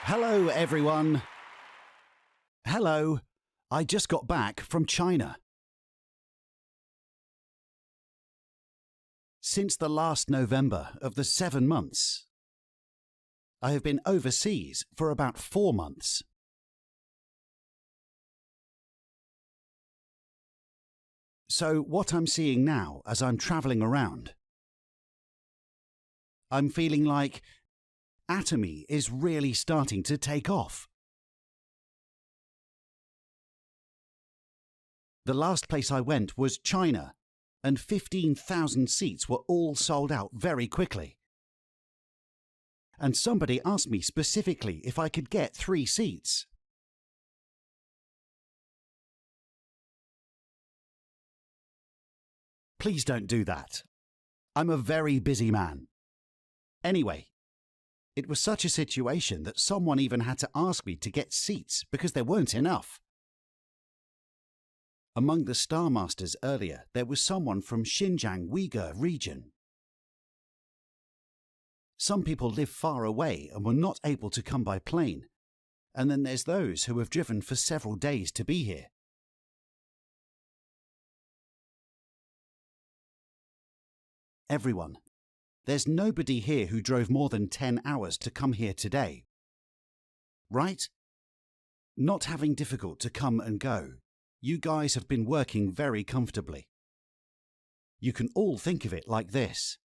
Hello, everyone. Hello. I just got back from China. Since the last November of the 7 months, I have been overseas for about 4 months. So what I'm seeing now as I'm traveling around, I'm feeling like Atomy is really starting to take off. The last place I went was China, and 15,000 seats were all sold out very quickly. And somebody asked me specifically if I could get 3 seats. Please don't do that. I'm a very busy man. Anyway, it was such a situation that someone even had to ask me to get seats because there weren't enough. Among the Star Masters earlier, there was someone from Xinjiang Uyghur region. Some people live far away and were not able to come by plane, and then there's those who have driven for several days to be here. Everyone. There's nobody here who drove more than 10 hours to come here today. Right? Not having difficult to come and go. You guys have been working very comfortably. You can all think of it like this.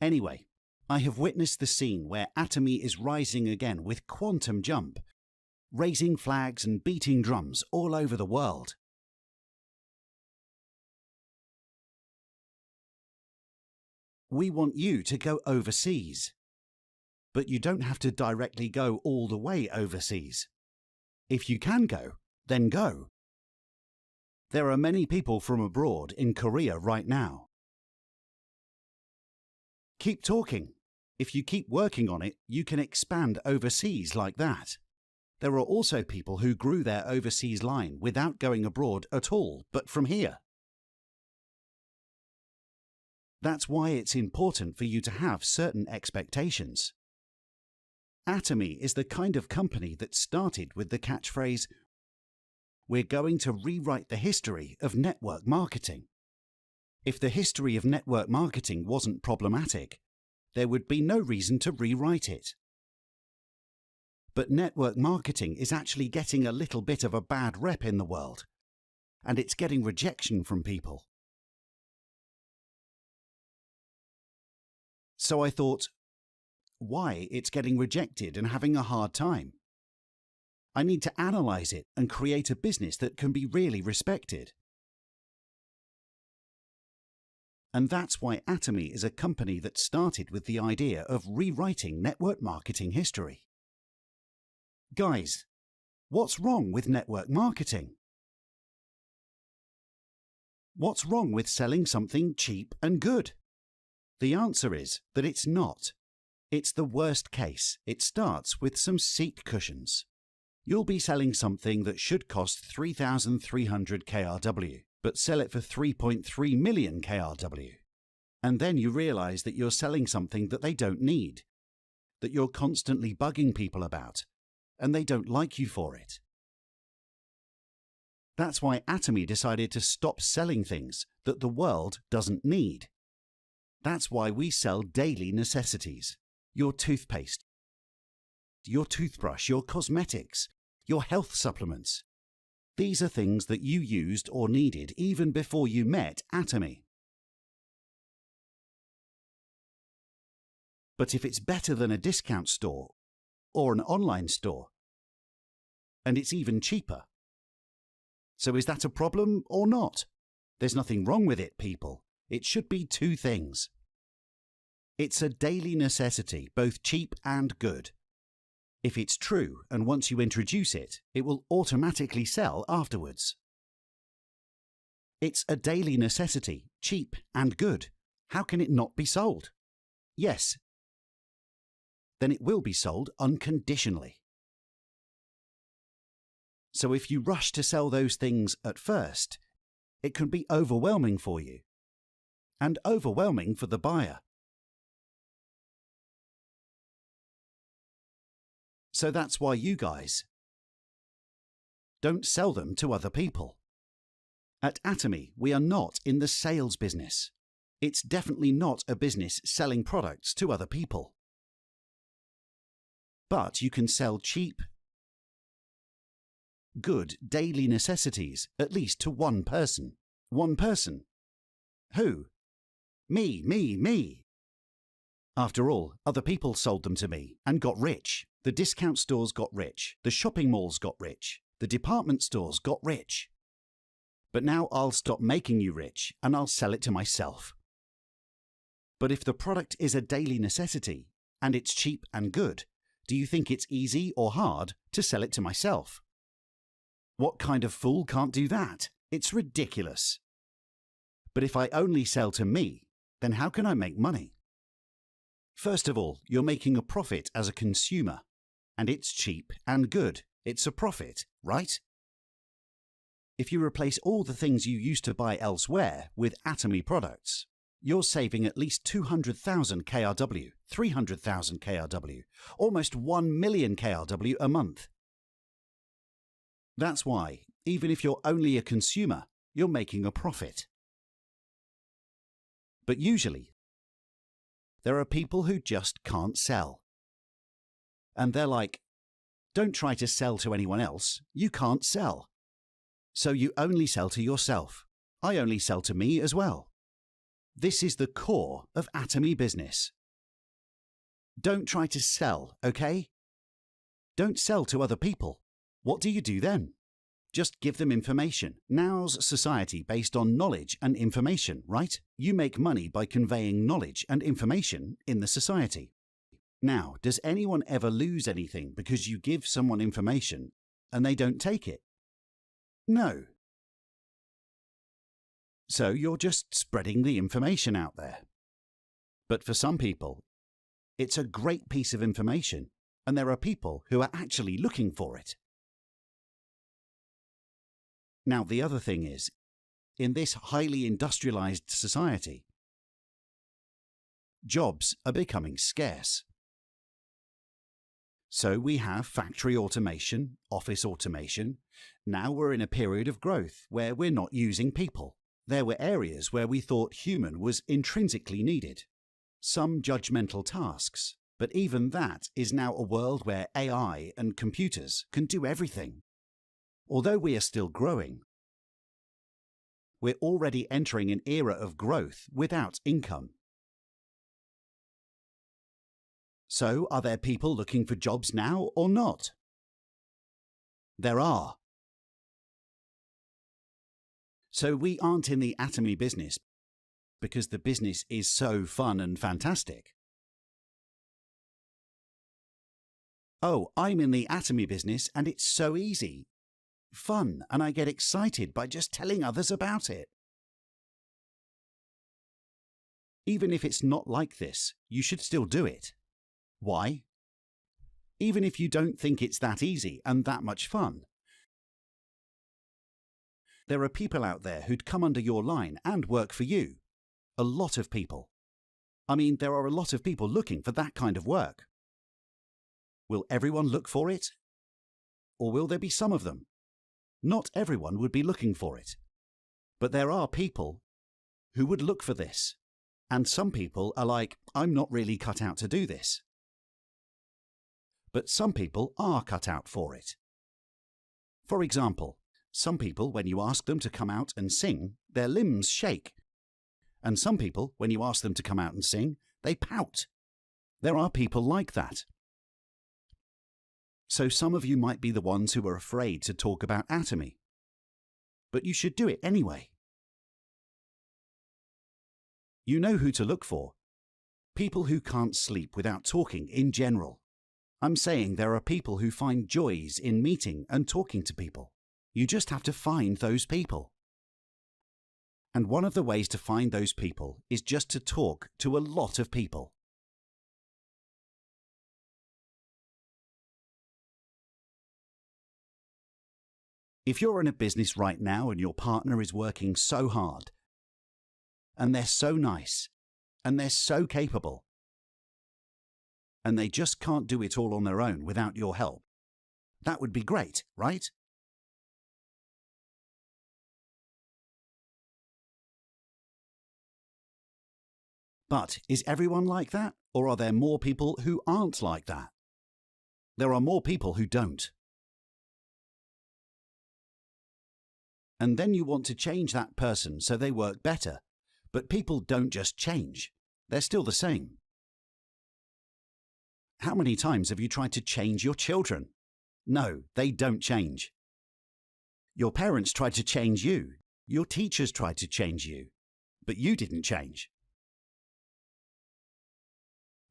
Anyway, I have witnessed the scene where Atomy is rising again with quantum jump, raising flags and beating drums all over the world. We want you to go overseas. But you don't have to directly go all the way overseas. If you can go, then go. There are many people from abroad in Korea right now. Keep talking. If you keep working on it, you can expand overseas like that. There are also people who grew their overseas line without going abroad at all, but from here. That's why it's important for you to have certain expectations. Atomy is the kind of company that started with the catchphrase, "We're going to rewrite the history of network marketing." If the history of network marketing wasn't problematic, there would be no reason to rewrite it. But network marketing is actually getting a little bit of a bad rep in the world, and it's getting rejection from people. So I thought, why it's getting rejected and having a hard time? I need to analyze it and create a business that can be really respected. And that's why Atomy is a company that started with the idea of rewriting network marketing history. Guys, what's wrong with network marketing? What's wrong with selling something cheap and good? The answer is that it's not. It's the worst case. It starts with some seat cushions. You'll be selling something that should cost 3,300 KRW, but sell it for 3.3 million KRW. And then you realize that you're selling something that they don't need, that you're constantly bugging people about, and they don't like you for it. That's why Atomy decided to stop selling things that the world doesn't need. That's why we sell daily necessities. Your toothpaste, your toothbrush, your cosmetics, your health supplements. These are things that you used or needed even before you met Atomy. But if it's better than a discount store or an online store, and it's even cheaper, so is that a problem or not? There's nothing wrong with it, people. It should be 2 things. It's a daily necessity, both cheap and good. If it's true, and once you introduce it, it will automatically sell afterwards. It's a daily necessity, cheap and good. How can it not be sold? Yes. Then it will be sold unconditionally. So if you rush to sell those things at first, it can be overwhelming for you. And overwhelming for the buyer. So that's why you guys don't sell them to other people. At Atomy, we are not in the sales business. It's definitely not a business selling products to other people. But you can sell cheap, good daily necessities, at least to one person. One person. Who? Me. After all, other people sold them to me and got rich. The discount stores got rich. The shopping malls got rich. The department stores got rich. But now I'll stop making you rich and I'll sell it to myself. But if the product is a daily necessity and it's cheap and good, do you think it's easy or hard to sell it to myself? What kind of fool can't do that? It's ridiculous. But if I only sell to me, then how can I make money? First of all, you're making a profit as a consumer, and it's cheap and good. It's a profit, right? If you replace all the things you used to buy elsewhere with Atomy products, you're saving at least 200,000 KRW, 300,000 KRW, almost 1 million KRW a month. That's why, even if you're only a consumer, you're making a profit. But usually, there are people who just can't sell. And they're like, don't try to sell to anyone else, you can't sell. So you only sell to yourself. I only sell to me as well. This is the core of Atomy business. Don't try to sell, okay? Don't sell to other people. What do you do then? Just give them information. Now's society based on knowledge and information, right? You make money by conveying knowledge and information in the society. Now, does anyone ever lose anything because you give someone information and they don't take it? No. So you're just spreading the information out there. But for some people, it's a great piece of information, and there are people who are actually looking for it. Now, the other thing is, in this highly industrialized society, jobs are becoming scarce. So we have factory automation, office automation. Now we're in a period of growth where we're not using people. There were areas where we thought human was intrinsically needed. Some judgmental tasks, but even that is now a world where AI and computers can do everything. Although we are still growing, we're already entering an era of growth without income. So, are there people looking for jobs now or not? There are. So we aren't in the Atomy business because the business is so fun and fantastic. Oh, I'm in the Atomy business and it's so easy, fun, and I get excited by just telling others about it. Even if it's not like this, you should still do it. Why? Even if you don't think it's that easy and that much fun. There are people out there who'd come under your line and work for you. A lot of people. I mean, there are a lot of people looking for that kind of work. Will everyone look for it? Or will there be some of them? Not everyone would be looking for it. But there are people who would look for this. And some people are like, I'm not really cut out to do this. But some people are cut out for it. For example, some people, when you ask them to come out and sing, their limbs shake. And some people, when you ask them to come out and sing, they pout. There are people like that. So some of you might be the ones who are afraid to talk about Atomy. But you should do it anyway. You know who to look for. People who can't sleep without talking in general. I'm saying there are people who find joys in meeting and talking to people. You just have to find those people. And one of the ways to find those people is just to talk to a lot of people. If you're in a business right now and your partner is working so hard, and they're so nice, and they're so capable, and they just can't do it all on their own without your help. That would be great, right? But is everyone like that, or are there more people who aren't like that? There are more people who don't. And then you want to change that person so they work better. But people don't just change. They're still the same. How many times have you tried to change your children? No, they don't change. Your parents tried to change you. Your teachers tried to change you. But you didn't change.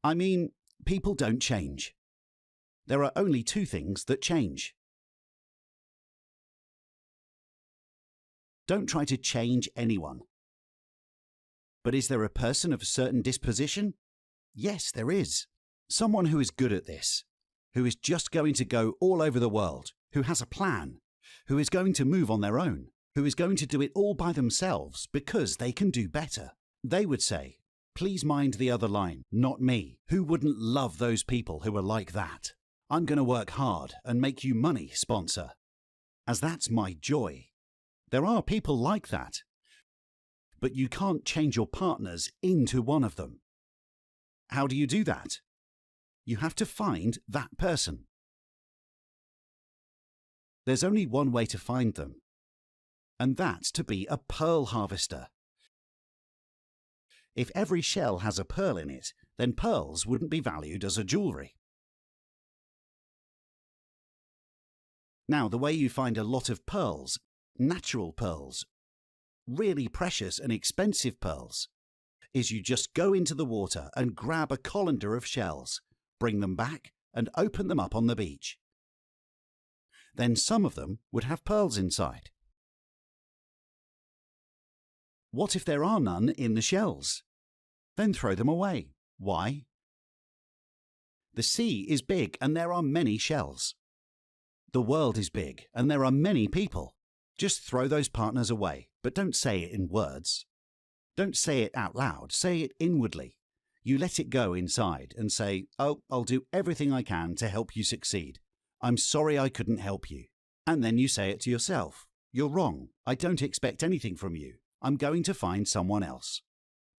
I mean, people don't change. There are only two things that change. Don't try to change anyone. But is there a person of a certain disposition? Yes, there is. Someone who is good at this, who is just going to go all over the world, who has a plan, who is going to move on their own, who is going to do it all by themselves because they can do better. They would say, please mind the other line, not me. Who wouldn't love those people who are like that? I'm going to work hard and make you money, sponsor. As that's my joy. There are people like that. But you can't change your partners into one of them. How do you do that? You have to find that person. There's only one way to find them, and that's to be a pearl harvester. If every shell has a pearl in it, then pearls wouldn't be valued as a jewellery. Now, the way you find a lot of pearls, natural pearls, really precious and expensive pearls, is you just go into the water and grab a colander of shells, bring them back and open them up on the beach. Then some of them would have pearls inside. What if there are none in the shells? Then throw them away. Why? The sea is big and there are many shells. The world is big and there are many people. Just throw those partners away, but don't say it in words. Don't say it out loud, say it inwardly. You let it go inside and say, oh, I'll do everything I can to help you succeed. I'm sorry I couldn't help you. And then you say it to yourself. You're wrong. I don't expect anything from you. I'm going to find someone else.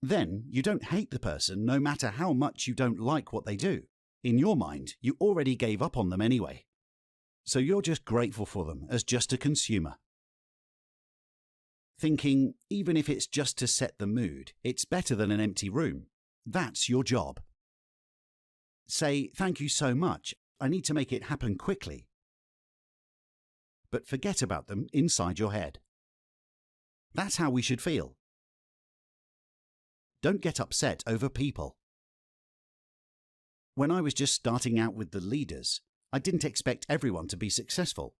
Then you don't hate the person no matter how much you don't like what they do. In your mind, you already gave up on them anyway. So you're just grateful for them as just a consumer. Thinking, even if it's just to set the mood, it's better than an empty room. That's your job. Say, thank you so much. I need to make it happen quickly. But forget about them inside your head. That's how we should feel. Don't get upset over people. When I was just starting out with the leaders, I didn't expect everyone to be successful.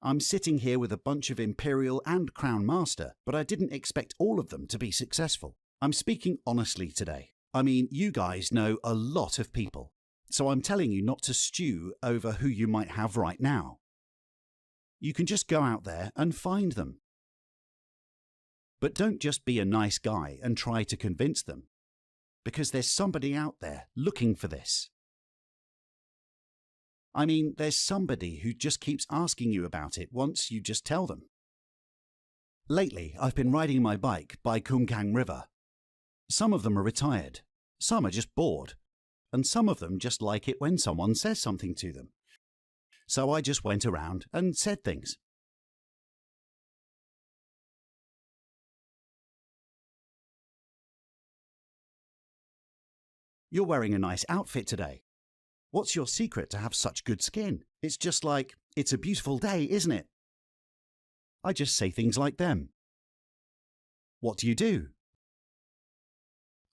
I'm sitting here with a bunch of Imperial and Crown Master, but I didn't expect all of them to be successful. I'm speaking honestly today. I mean, you guys know a lot of people, so I'm telling you not to stew over who you might have right now. You can just go out there and find them. But don't just be a nice guy and try to convince them, because there's somebody out there looking for this. I mean, there's somebody who just keeps asking you about it once you just tell them. Lately, I've been riding my bike by Kumgang River. Some of them are retired, some are just bored, and some of them just like it when someone says something to them. So I just went around and said things. You're wearing a nice outfit today. What's your secret to have such good skin? It's just like, it's a beautiful day, isn't it? I just say things like them. What do you do?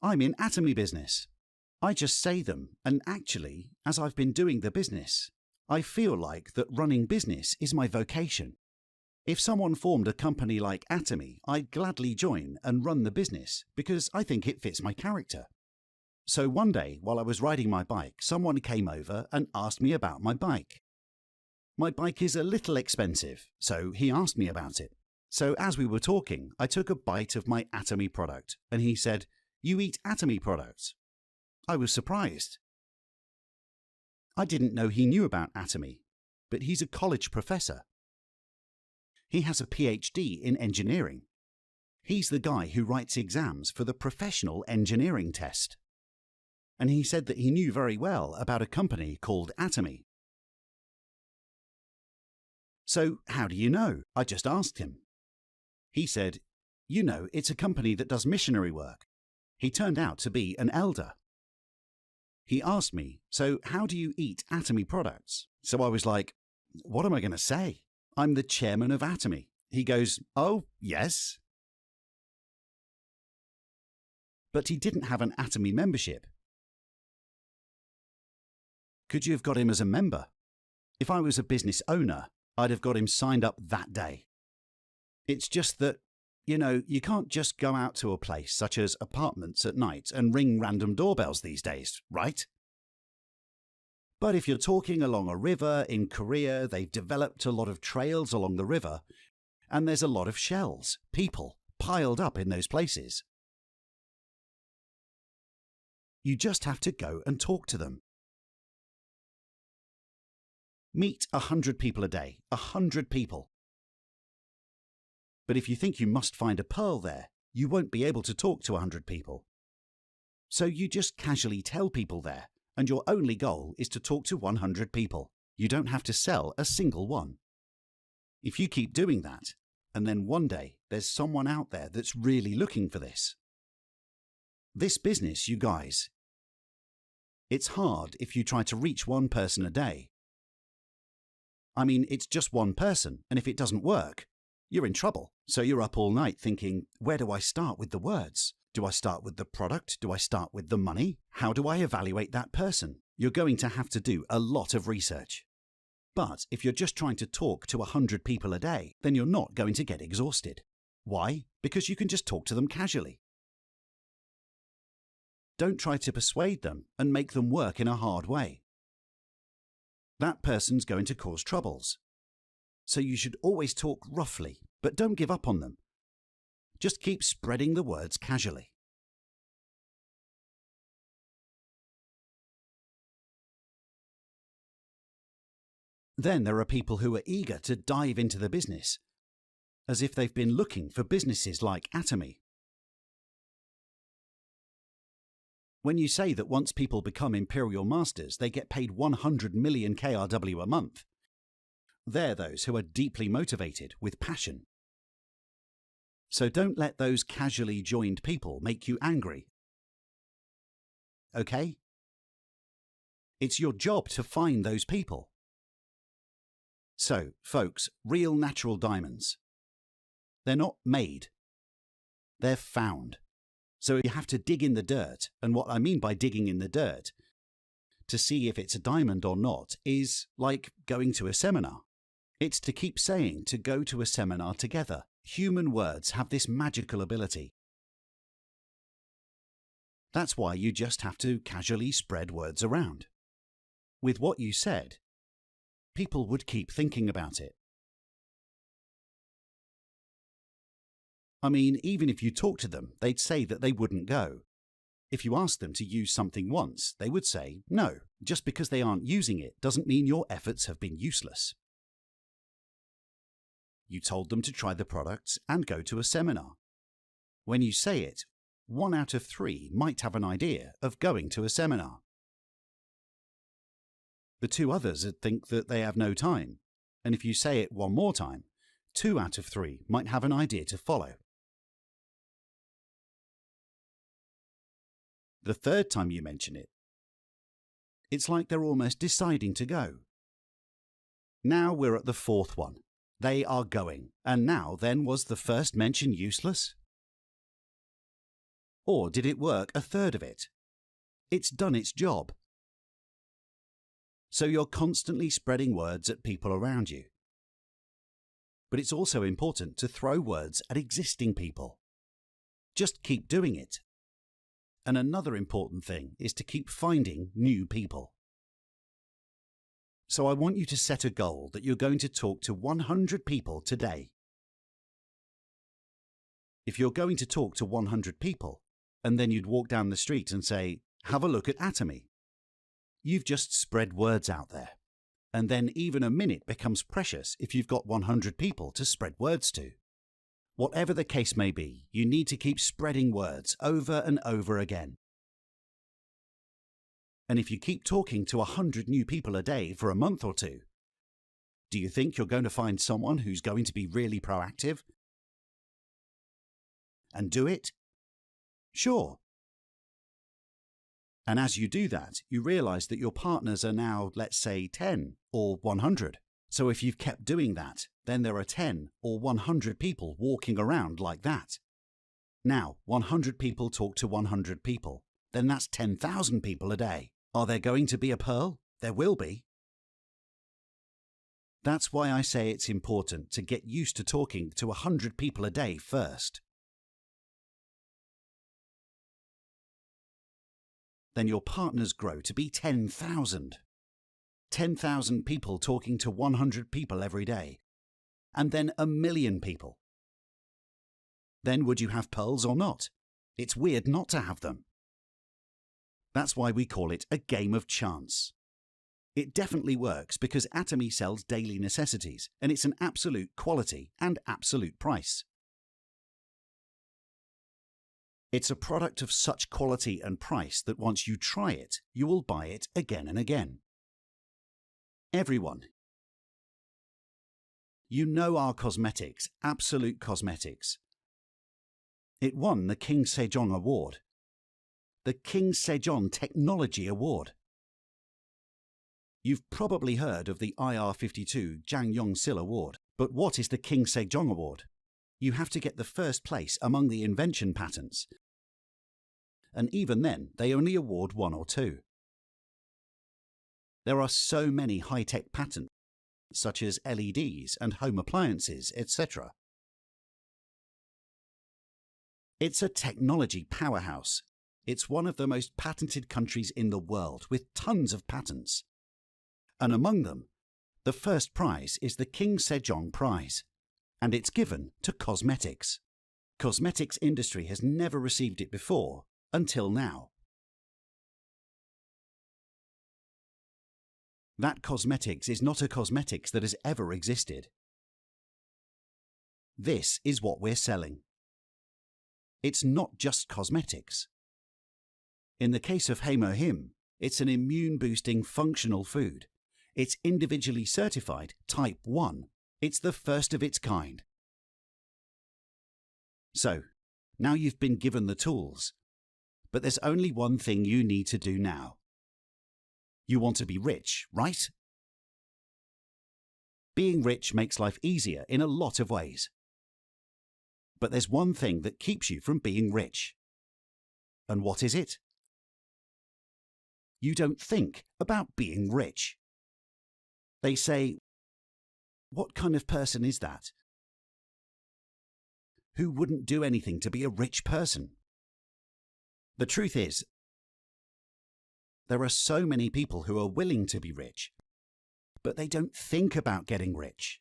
I'm in Atomy business. I just say them, and actually, as I've been doing the business, I feel like that running business is my vocation. If someone formed a company like Atomy, I'd gladly join and run the business because I think it fits my character. So one day, while I was riding my bike, someone came over and asked me about my bike. My bike is a little expensive, so he asked me about it. So as we were talking, I took a bite of my Atomy product, and he said, "You eat Atomy products?" I was surprised. I didn't know he knew about Atomy, but he's a college professor. He has a PhD in engineering. He's the guy who writes exams for the professional engineering test. And he said that he knew very well about a company called Atomy. So, how do you know? I just asked him. He said, it's a company that does missionary work. He turned out to be an elder. He asked me, so how do you eat Atomy products? So I was like, what am I going to say? I'm the chairman of Atomy. He goes, oh, yes. But he didn't have an Atomy membership. Could you have got him as a member? If I was a business owner, I'd have got him signed up that day. It's just that, you can't just go out to a place such as apartments at night and ring random doorbells these days, right? But if you're talking along a river in Korea, they've developed a lot of trails along the river, and there's a lot of shells, people, piled up in those places. You just have to go and talk to them. Meet 100 people a day, 100 people. But if you think you must find a pearl there, you won't be able to talk to 100 people. So you just casually tell people there, and your only goal is to talk to 100 people. You don't have to sell a single one. If you keep doing that, and then one day there's someone out there that's really looking for this. This business, you guys, it's hard if you try to reach one person a day. I mean, it's just one person, and if it doesn't work, you're in trouble. So you're up all night thinking, where do I start with the words? Do I start with the product? Do I start with the money? How do I evaluate that person? You're going to have to do a lot of research. But if you're just trying to talk to 100 people a day, then you're not going to get exhausted. Why? Because you can just talk to them casually. Don't try to persuade them and make them work in a hard way. That person's going to cause troubles. So you should always talk roughly, but don't give up on them. Just keep spreading the words casually. Then there are people who are eager to dive into the business, as if they've been looking for businesses like Atomy. When you say that once people become Imperial Masters, they get paid 100 million KRW a month, they're those who are deeply motivated with passion. So don't let those casually joined people make you angry. Okay? It's your job to find those people. So, folks, real natural diamonds. They're not made. They're found. So you have to dig in the dirt, and what I mean by digging in the dirt, to see if it's a diamond or not, is like going to a seminar. It's to keep saying to go to a seminar together. Human words have this magical ability. That's why you just have to casually spread words around. With what you said, people would keep thinking about it. I mean, even if you talk to them, they'd say that they wouldn't go. If you asked them to use something once, they would say no. Just because they aren't using it doesn't mean your efforts have been useless. You told them to try the products and go to a seminar. When you say it, 1 out of 3 might have an idea of going to a seminar. The 2 others would think that they have no time, and if you say it one more time, 2 out of 3 might have an idea to follow. The 3rd time you mention it, it's like they're almost deciding to go. Now we're at the 4th one. They are going. And now then, was the first mention useless? Or did it work a third of it? It's done its job. So you're constantly spreading words at people around you. But it's also important to throw words at existing people. Just keep doing it. And another important thing is to keep finding new people. So I want you to set a goal that you're going to talk to 100 people today. If you're going to talk to 100 people, and then you'd walk down the street and say, Have a look at Atomy. You've just spread words out there. And then even a minute becomes precious if you've got 100 people to spread words to. Whatever the case may be, you need to keep spreading words over and over again. And if you keep talking to 100 new people a day for a month or two, do you think you're going to find someone who's going to be really proactive and do it? Sure. And as you do that, you realize that your partners are now, let's say, 10 or 100. So if you've kept doing that, then there are 10 or 100 people walking around like that. Now, 100 people talk to 100 people. Then that's 10,000 people a day. Are there going to be a pearl? There will be. That's why I say it's important to get used to talking to 100 people a day first. Then your partners grow to be 10,000. 10,000 people talking to 100 people every day. And then 1,000,000 people. Then would you have pearls or not? It's weird not to have them. That's why we call it a game of chance. It definitely works because Atomy sells daily necessities, and it's an absolute quality and absolute price. It's a product of such quality and price that once you try it, you will buy it again and again. Everyone. You know our cosmetics, Absolute Cosmetics. It won the King Sejong Award. The King Sejong Technology Award. You've probably heard of the IR52 Jang Yong-sil Award, but what is the King Sejong Award? You have to get the first place among the invention patents. And even then, they only award 1 or 2. There are so many high-tech patents, such as LEDs and home appliances, etc. It's a technology powerhouse. It's one of the most patented countries in the world, with tons of patents. And among them, the first prize is the King Sejong Prize, and it's given to cosmetics. Cosmetics industry has never received it before, until now. That cosmetics is not a cosmetics that has ever existed. This is what we're selling. It's not just cosmetics. In the case of Him, it's an immune-boosting functional food. It's individually certified Type 1. It's the first of its kind. So, now you've been given the tools. But there's only one thing you need to do now. You want to be rich, right? Being rich makes life easier in a lot of ways. But there's one thing that keeps you from being rich. And what is it? You don't think about being rich. They say, what kind of person is that? Who wouldn't do anything to be a rich person? The truth is, there are so many people who are willing to be rich, but they don't think about getting rich.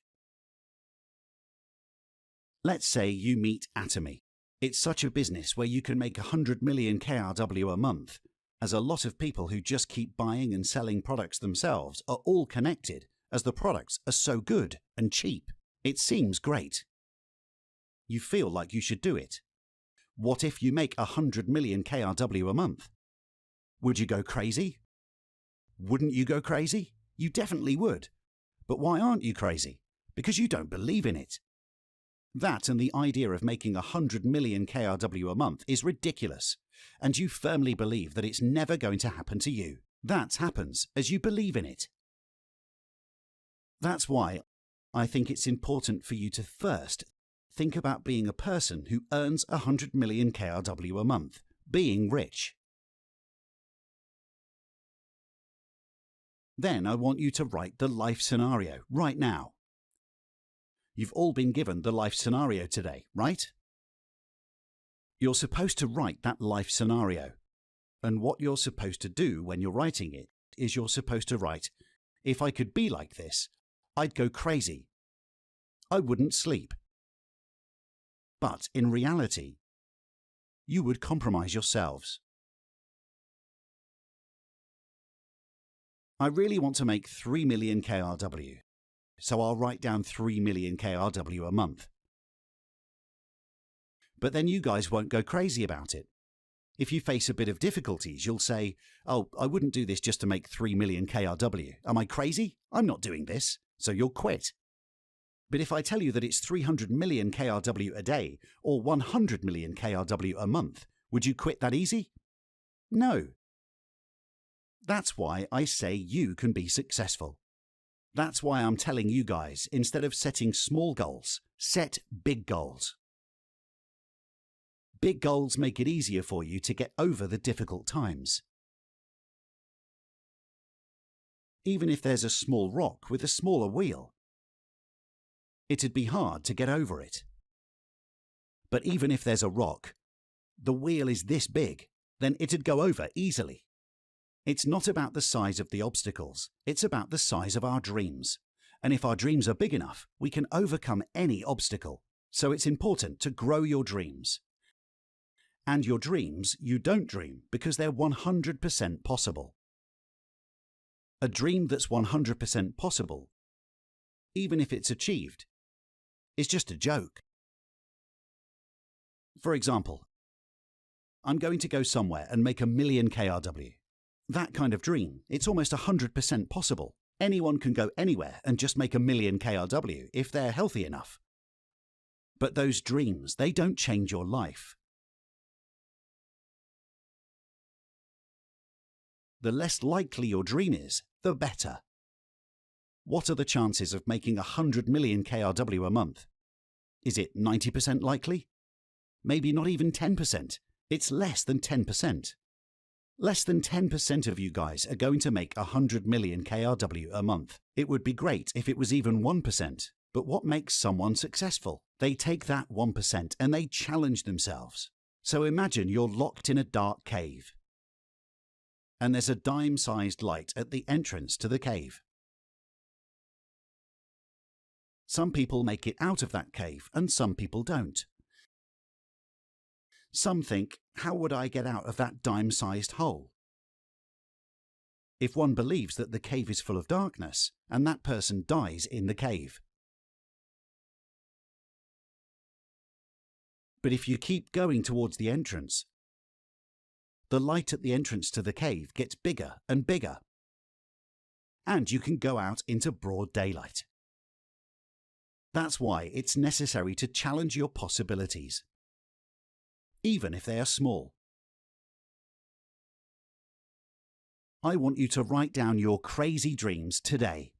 Let's say you meet Atomy. It's such a business where you can make 100 million KRW a month, as a lot of people who just keep buying and selling products themselves are all connected, as the products are so good and cheap. It seems great. You feel like you should do it. What if you make 100 million KRW a month? Would you go crazy? Wouldn't you go crazy? You definitely would. But why aren't you crazy? Because you don't believe in it. That and the idea of making 100 million KRW a month is ridiculous, and you firmly believe that it's never going to happen to you. That happens as you believe in it. That's why I think it's important for you to first think about being a person who earns 100 million KRW a month, being rich. Then I want you to write the life scenario right now. You've all been given the life scenario today, right? You're supposed to write that life scenario. And what you're supposed to do when you're writing it is you're supposed to write, if I could be like this, I'd go crazy. I wouldn't sleep. But in reality, you would compromise yourselves. I really want to make 3 million KRW, so I'll write down 3 million KRW a month. But then you guys won't go crazy about it. If you face a bit of difficulties, you'll say, oh, I wouldn't do this just to make 3 million KRW. Am I crazy? I'm not doing this. So you'll quit. But if I tell you that it's 300 million KRW a day or 100 million KRW a month, would you quit that easy? No. That's why I say you can be successful. That's why I'm telling you guys, instead of setting small goals, set big goals. Big goals make it easier for you to get over the difficult times. Even if there's a small rock with a smaller wheel, it'd be hard to get over it. But even if there's a rock, the wheel is this big, then it'd go over easily. It's not about the size of the obstacles, it's about the size of our dreams. And if our dreams are big enough, we can overcome any obstacle. So it's important to grow your dreams. And your dreams you don't dream because they're 100% possible. A dream that's 100% possible, even if it's achieved, is just a joke. For example, I'm going to go somewhere and make 1 million KRW. That kind of dream, it's almost 100% possible. Anyone can go anywhere and just make 1 million KRW if they're healthy enough. But those dreams, they don't change your life. The less likely your dream is, the better. What are the chances of making 100 million KRW a month? Is it 90% likely? Maybe not even 10%. It's less than 10%. Less than 10% of you guys are going to make 100 million KRW a month. It would be great if it was even 1%. But what makes someone successful? They take that 1% and they challenge themselves. So imagine you're locked in a dark cave. And there's a dime-sized light at the entrance to the cave. Some people make it out of that cave and some people don't. Some think, how would I get out of that dime-sized hole? If one believes that the cave is full of darkness and that person dies in the cave. But if you keep going towards the entrance, the light at the entrance to the cave gets bigger and bigger. And you can go out into broad daylight. That's why it's necessary to challenge your possibilities, even if they are small. I want you to write down your crazy dreams today.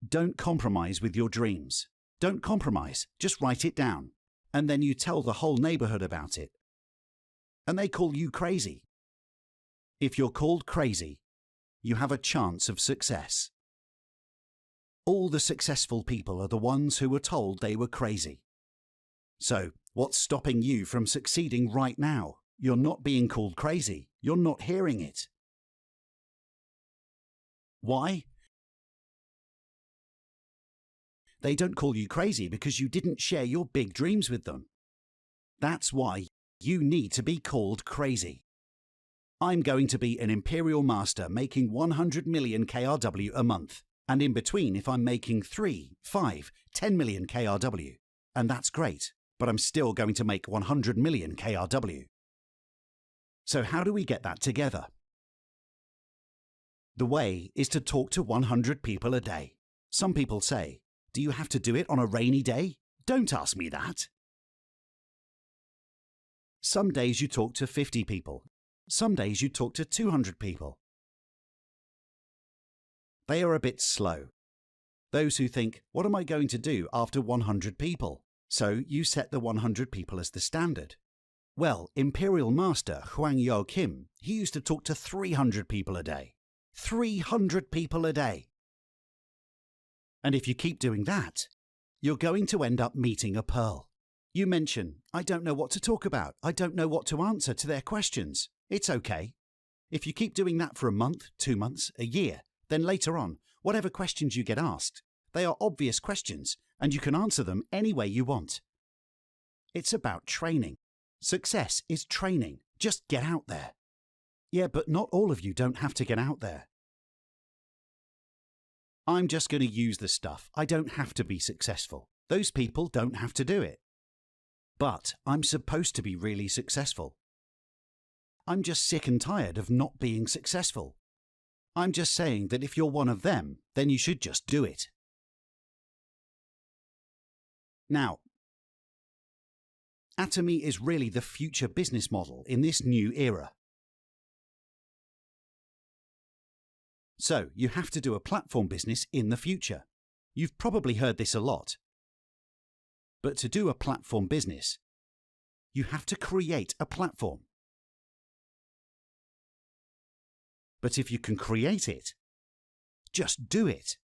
Don't compromise with your dreams. Don't compromise, just write it down. And then you tell the whole neighborhood about it. And they call you crazy. If you're called crazy, you have a chance of success. All the successful people are the ones who were told they were crazy. So, what's stopping you from succeeding right now? You're not being called crazy. You're not hearing it. Why? They don't call you crazy because you didn't share your big dreams with them. That's why you need to be called crazy. I'm going to be an Imperial Master making 100 million KRW a month. And in between, if I'm making 3, 5, 10 million KRW, and that's great, but I'm still going to make 100 million KRW. So how do we get that together? The way is to talk to 100 people a day. Some people say, do you have to do it on a rainy day? Don't ask me that. Some days you talk to 50 people. Some days you talk to 200 people. They are a bit slow. Those who think, what am I going to do after 100 people? So you set the 100 people as the standard. Well, Imperial Master Huang Yo Kim, he used to talk to 300 people a day. 300 people a day. And if you keep doing that, you're going to end up meeting a pearl. You mention, I don't know what to talk about. I don't know what to answer to their questions. It's okay. If you keep doing that for a month, 2 months, a year, then later on, whatever questions you get asked, they are obvious questions and you can answer them any way you want. It's about training. Success is training. Just get out there. Yeah, but not all of you don't have to get out there. I'm just going to use the stuff. I don't have to be successful. Those people don't have to do it. But I'm supposed to be really successful. I'm just sick and tired of not being successful. I'm just saying that if you're one of them, then you should just do it. Now, Atomy is really the future business model in this new era. So, you have to do a platform business in the future. You've probably heard this a lot. But to do a platform business, you have to create a platform. But if you can create it, just do it.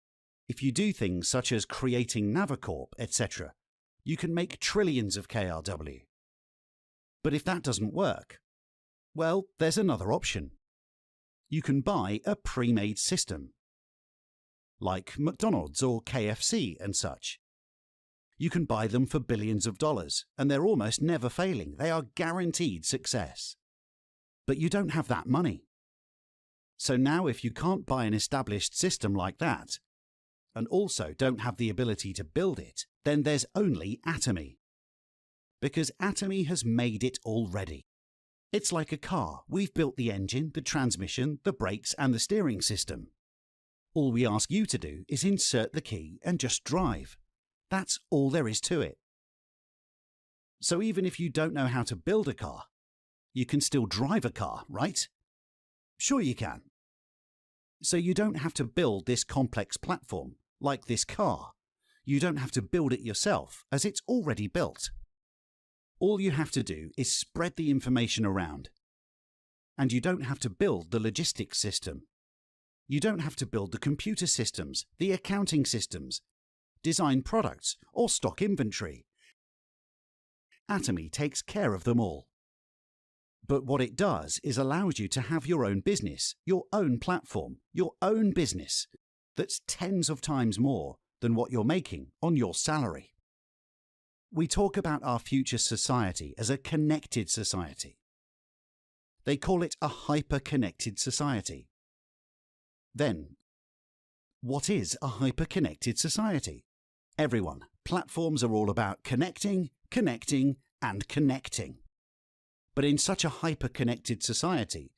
If you do things such as creating Navicorp, etc., you can make trillions of KRW. But if that doesn't work, well, there's another option. You can buy a pre-made system, like McDonald's or KFC and such. You can buy them for billions of dollars, and they're almost never failing. They are guaranteed success. But you don't have that money. So now if you can't buy an established system like that, and also don't have the ability to build it, then there's only Atomy. Because Atomy has made it already. It's like a car. We've built the engine, the transmission, the brakes, and the steering system. All we ask you to do is insert the key and just drive. That's all there is to it. So even if you don't know how to build a car, you can still drive a car, right? Sure you can. So you don't have to build this complex platform, like this car. You don't have to build it yourself, as it's already built. All you have to do is spread the information around. And you don't have to build the logistics system. You don't have to build the computer systems, the accounting systems, design products, or stock inventory. Atomy takes care of them all. But what it does is allows you to have your own business, your own platform, your own business that's tens of times more than what you're making on your salary. We talk about our future society as a connected society. They call it a hyper-connected society. Then, what is a hyper-connected society? Everyone, platforms are all about connecting, connecting, and connecting. But in such a hyper-connected society,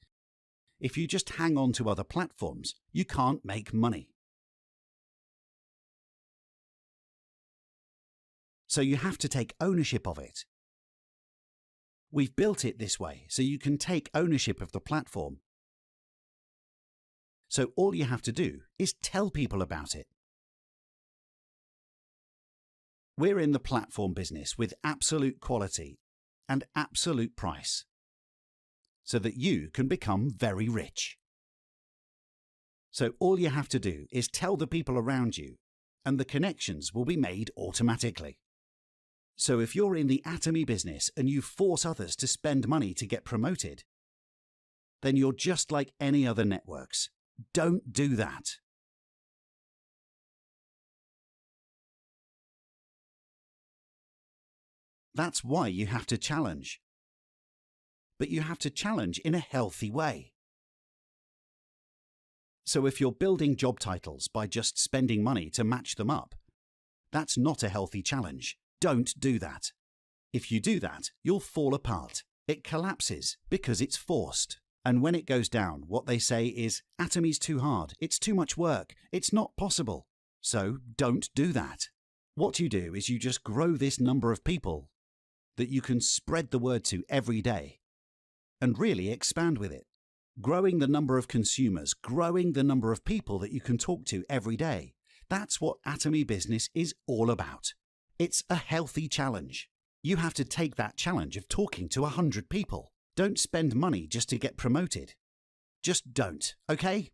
if you just hang on to other platforms, you can't make money. So you have to take ownership of it. We've built it this way so you can take ownership of the platform. So all you have to do is tell people about it. We're in the platform business with absolute quality and absolute price, so that you can become very rich. So all you have to do is tell the people around you, and the connections will be made automatically. So if you're in the Atomy business and you force others to spend money to get promoted, then you're just like any other networks. Don't do that. That's why you have to challenge. But you have to challenge in a healthy way. So if you're building job titles by just spending money to match them up, that's not a healthy challenge. Don't do that. If you do that, you'll fall apart. It collapses because it's forced. And when it goes down, what they say is, Atomy's too hard, it's too much work, it's not possible. So don't do that. What you do is you just grow this number of people that you can spread the word to every day and really expand with it. Growing the number of consumers, growing the number of people that you can talk to every day. That's what Atomy business is all about. It's a healthy challenge. You have to take that challenge of talking to 100 people. Don't spend money just to get promoted. Just don't, okay?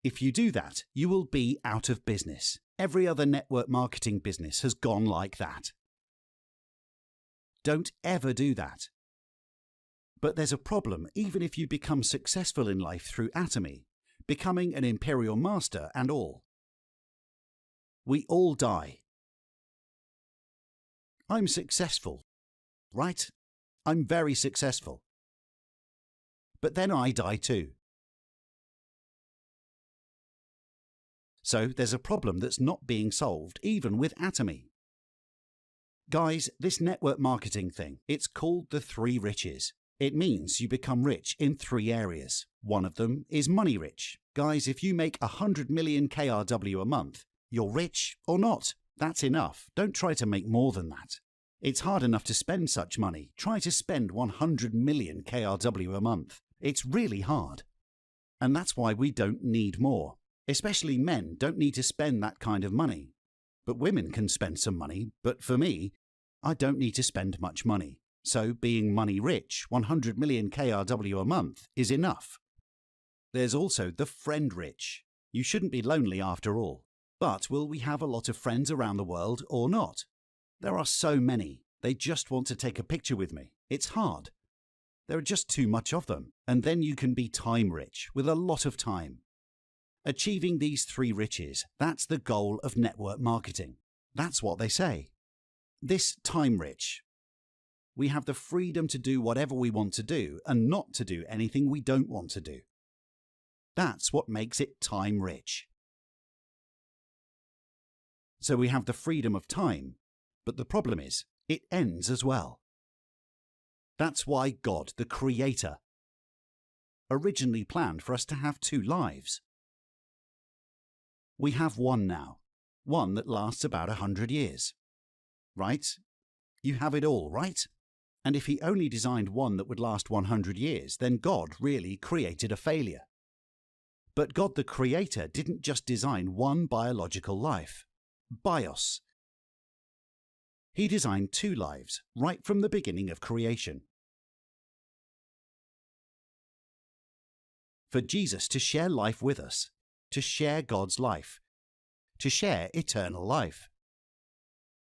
If you do that, you will be out of business. Every other network marketing business has gone like that. Don't ever do that. But there's a problem even if you become successful in life through Atomy, becoming an imperial master and all. We all die. I'm successful, right? I'm very successful. But then I die too. So there's a problem that's not being solved even with Atomy. Guys, this network marketing thing, it's called the 3 riches. It means you become rich in 3 areas. One of them is money rich. Guys, if you make 100 million KRW a month, you're rich or not. That's enough. Don't try to make more than that. It's hard enough to spend such money. Try to spend 100 million KRW a month. It's really hard. And that's why we don't need more. Especially men don't need to spend that kind of money. But women can spend some money, but for me, I don't need to spend much money. So being money rich, 100 million KRW a month, is enough. There's also the friend rich. You shouldn't be lonely after all. But will we have a lot of friends around the world or not? There are so many. They just want to take a picture with me. It's hard. There are just too much of them. And then you can be time rich with a lot of time. Achieving these 3 riches, that's the goal of network marketing. That's what they say. This time rich. We have the freedom to do whatever we want to do and not to do anything we don't want to do. That's what makes it time rich. So we have the freedom of time, but the problem is, it ends as well. That's why God, the Creator, originally planned for us to have 2 lives. We have one now, one that lasts about 100 years. Right? You have it all, right? And if he only designed one that would last 100 years, then God really created a failure. But God the Creator didn't just design one biological life. Bios. He designed 2 lives right from the beginning of creation. For Jesus to share life with us, to share God's life, to share eternal life.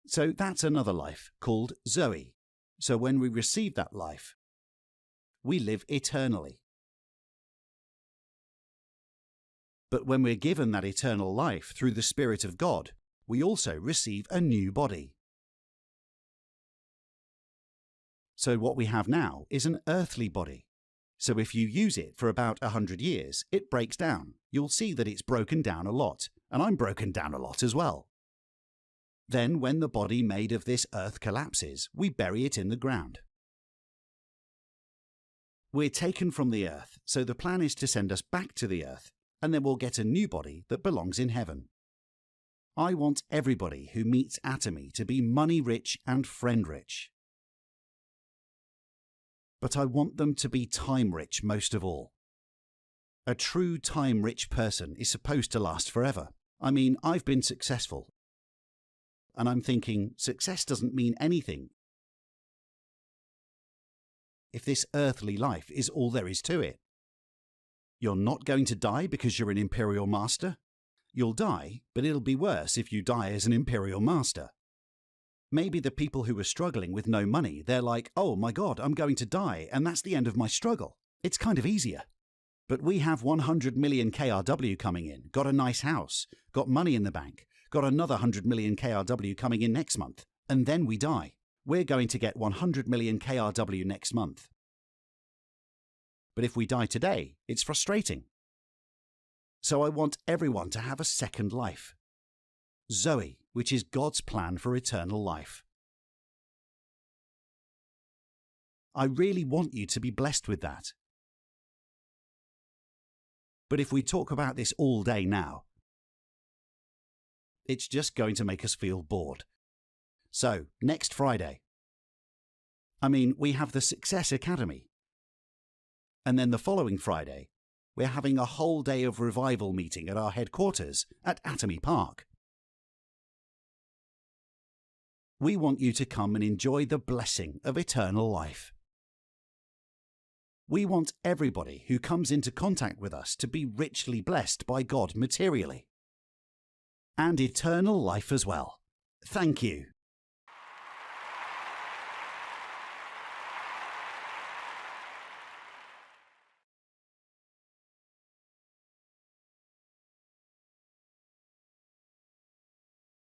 So that's another life called Zoe. So when we receive that life, we live eternally. But when we're given that eternal life through the Spirit of God, we also receive a new body. So what we have now is an earthly body. So if you use it for about 100 years, it breaks down. You'll see that it's broken down a lot, and I'm broken down a lot as well. Then when the body made of this earth collapses, we bury it in the ground. We're taken from the earth, so the plan is to send us back to the earth, and then we'll get a new body that belongs in heaven. I want everybody who meets Atomy to be money rich and friend rich. But I want them to be time rich most of all. A true time rich person is supposed to last forever. I mean, I've been successful. And I'm thinking, success doesn't mean anything if this earthly life is all there is to it. You're not going to die because you're an Imperial Master. You'll die, but it'll be worse if you die as an Imperial Master. Maybe the people who are struggling with no money, they're like, oh my God, I'm going to die, and that's the end of my struggle. It's kind of easier. But we have 100 million KRW coming in, got a nice house, got money in the bank, got another 100 million KRW coming in next month, and then we die. We're going to get 100 million KRW next month. But if we die today, it's frustrating. So I want everyone to have a second life. Zoe, which is God's plan for eternal life. I really want you to be blessed with that. But if we talk about this all day now, it's just going to make us feel bored. So, next Friday. We have the Success Academy. And then the following Friday, we're having a whole day of revival meeting at our headquarters at Atomy Park. We want you to come and enjoy the blessing of eternal life. We want everybody who comes into contact with us to be richly blessed by God materially. And eternal life as well. Thank you.